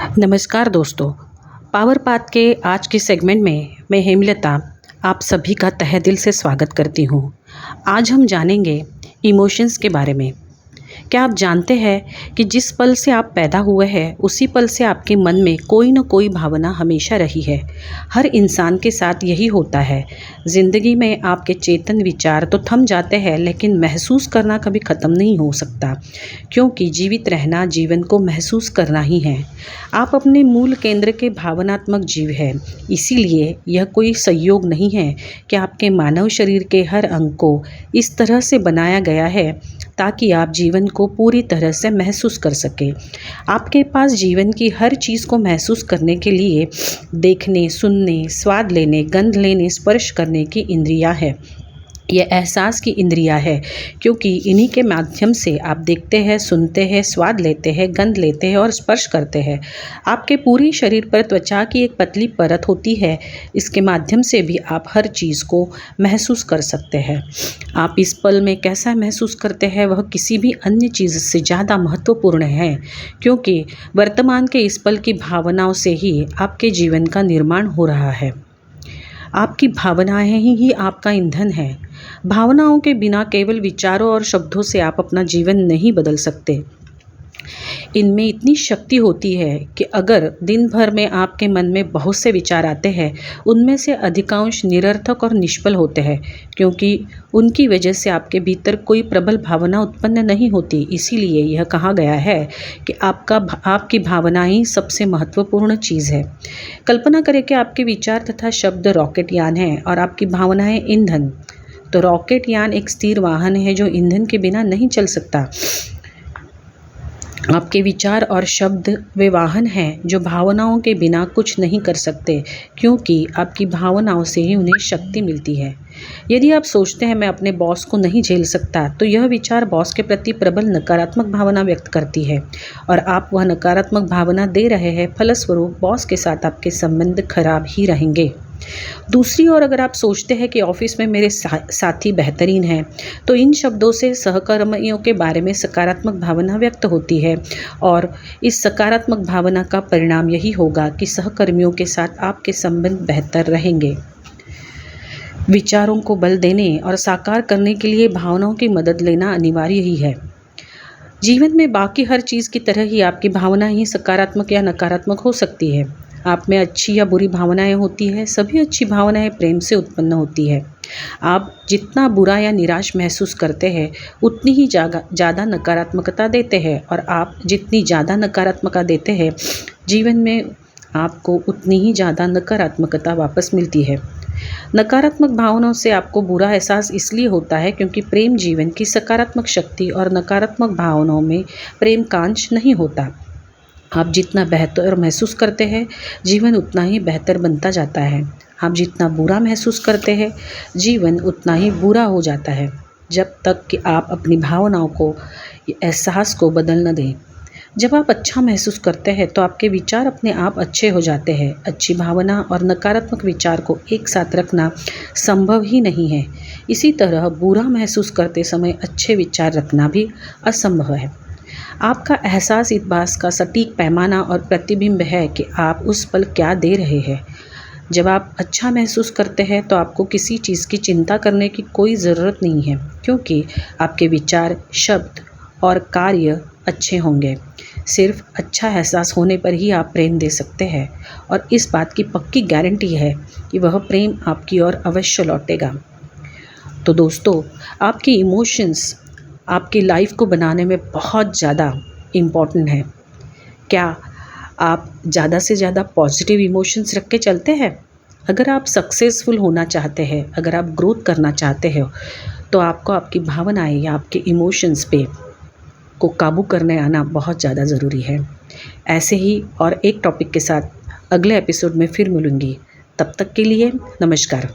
नमस्कार दोस्तों। Power path के आज के सेगमेंट में मैं हेमलता आप सभी का तहे दिल से स्वागत करती हूँ। आज हम जानेंगे इमोशंस के बारे में। क्या आप जानते हैं कि जिस पल से आप पैदा हुए हैं उसी पल से आपके मन में कोई न कोई भावना हमेशा रही है। हर इंसान के साथ यही होता है। ज़िंदगी में आपके चेतन विचार तो थम जाते हैं, लेकिन महसूस करना कभी ख़त्म नहीं हो सकता, क्योंकि जीवित रहना जीवन को महसूस करना ही है। आप अपने मूल केंद्र के भावनात्मक जीव हैं। इसीलिए यह कोई संयोग नहीं है कि आपके मानव शरीर के हर अंग को इस तरह से बनाया गया है ताकि आप जीवन को पूरी तरह से महसूस कर सकें। आपके पास जीवन की हर चीज़ को महसूस करने के लिए देखने, सुनने, स्वाद लेने, गंध लेने, स्पर्श करने की इंद्रियां हैं। यह एहसास की इंद्रियां है, क्योंकि इन्हीं के माध्यम से आप देखते हैं, सुनते हैं, स्वाद लेते हैं, गंध लेते हैं और स्पर्श करते हैं। आपके पूरे शरीर पर त्वचा की एक पतली परत होती है। इसके माध्यम से भी आप हर चीज़ को महसूस कर सकते हैं। आप इस पल में कैसा महसूस करते हैं वह किसी भी अन्य चीज़ से ज़्यादा महत्वपूर्ण है, क्योंकि वर्तमान के इस पल की भावनाओं से ही आपके जीवन का निर्माण हो रहा है। आपकी भावनाएं ही आपका ईंधन है। भावनाओं के बिना केवल विचारों और शब्दों से आप अपना जीवन नहीं बदल सकते। इनमें इतनी शक्ति होती है कि अगर दिन भर में आपके मन में बहुत से विचार आते हैं, उनमें से अधिकांश निरर्थक और निष्फल होते हैं, क्योंकि उनकी वजह से आपके भीतर कोई प्रबल भावना उत्पन्न नहीं होती। इसीलिए यह कहा गया है कि आपकी भावनाएं ही सबसे महत्वपूर्ण चीज़ है। कल्पना करें कि आपके विचार तथा शब्द रॉकेट यान हैं और आपकी भावनाएं ईंधन। तो रॉकेट यान एक स्थिर वाहन है जो ईंधन के बिना नहीं चल सकता। आपके विचार और शब्द वे वाहन हैं जो भावनाओं के बिना कुछ नहीं कर सकते, क्योंकि आपकी भावनाओं से ही उन्हें शक्ति मिलती है। यदि आप सोचते हैं मैं अपने बॉस को नहीं झेल सकता, तो यह विचार बॉस के प्रति प्रबल नकारात्मक भावना व्यक्त करती है और आप वह नकारात्मक भावना दे रहे हैं। फलस्वरूप बॉस के साथ आपके संबंध खराब ही रहेंगे। दूसरी ओर अगर आप सोचते हैं कि ऑफिस में मेरे साथी बेहतरीन हैं, तो इन शब्दों से सहकर्मियों के बारे में सकारात्मक भावना व्यक्त होती है और इस सकारात्मक भावना का परिणाम यही होगा कि सहकर्मियों के साथ आपके संबंध बेहतर रहेंगे। विचारों को बल देने और साकार करने के लिए भावनाओं की मदद लेना अनिवार्य ही है। जीवन में बाकी हर चीज़ की तरह ही आपकी भावना ही सकारात्मक या नकारात्मक हो सकती है। आप में अच्छी या बुरी भावनाएं होती है। सभी अच्छी भावनाएं प्रेम से उत्पन्न होती है। आप जितना बुरा या निराश महसूस करते हैं, उतनी ही ज़्यादा नकारात्मकता देते हैं, और आप जितनी ज़्यादा नकारात्मकता देते हैं, जीवन में आपको उतनी ही ज़्यादा नकारात्मकता वापस मिलती है। नकारात्मक भावनाओं से आपको बुरा एहसास इसलिए होता है क्योंकि प्रेम जीवन की सकारात्मक शक्ति और नकारात्मक भावनाओं में प्रेम का अंश नहीं होता। आप जितना बेहतर महसूस करते हैं, जीवन उतना ही बेहतर बनता जाता है। आप जितना बुरा महसूस करते हैं, जीवन उतना ही बुरा हो जाता है, जब तक कि आप अपनी भावनाओं को, एहसास को बदल न दें। जब आप अच्छा महसूस करते हैं तो आपके विचार अपने आप अच्छे हो जाते हैं। अच्छी भावना और नकारात्मक विचार को एक साथ रखना संभव ही नहीं है। इसी तरह बुरा महसूस करते समय अच्छे विचार रखना भी असंभव है। आपका एहसास इस बात का सटीक पैमाना और प्रतिबिंब है कि आप उस पल क्या दे रहे हैं। जब आप अच्छा महसूस करते हैं तो आपको किसी चीज़ की चिंता करने की कोई ज़रूरत नहीं है, क्योंकि आपके विचार, शब्द और कार्य अच्छे होंगे। सिर्फ अच्छा एहसास होने पर ही आप प्रेम दे सकते हैं, और इस बात की पक्की गारंटी है कि वह प्रेम आपकी ओर अवश्य लौटेगा। तो दोस्तों, आपकी इमोशंस आपकी लाइफ को बनाने में बहुत ज़्यादा इम्पॉर्टेंट है। क्या आप ज़्यादा से ज़्यादा पॉजिटिव इमोशंस रख के चलते हैं? अगर आप सक्सेसफुल होना चाहते हैं, अगर आप ग्रोथ करना चाहते हो, तो आपको आपकी भावनाएं या आपके इमोशंस पे को काबू करने आना बहुत ज़्यादा ज़रूरी है। ऐसे ही और एक टॉपिक के साथ अगले एपिसोड में फिर मिलूँगी। तब तक के लिए नमस्कार।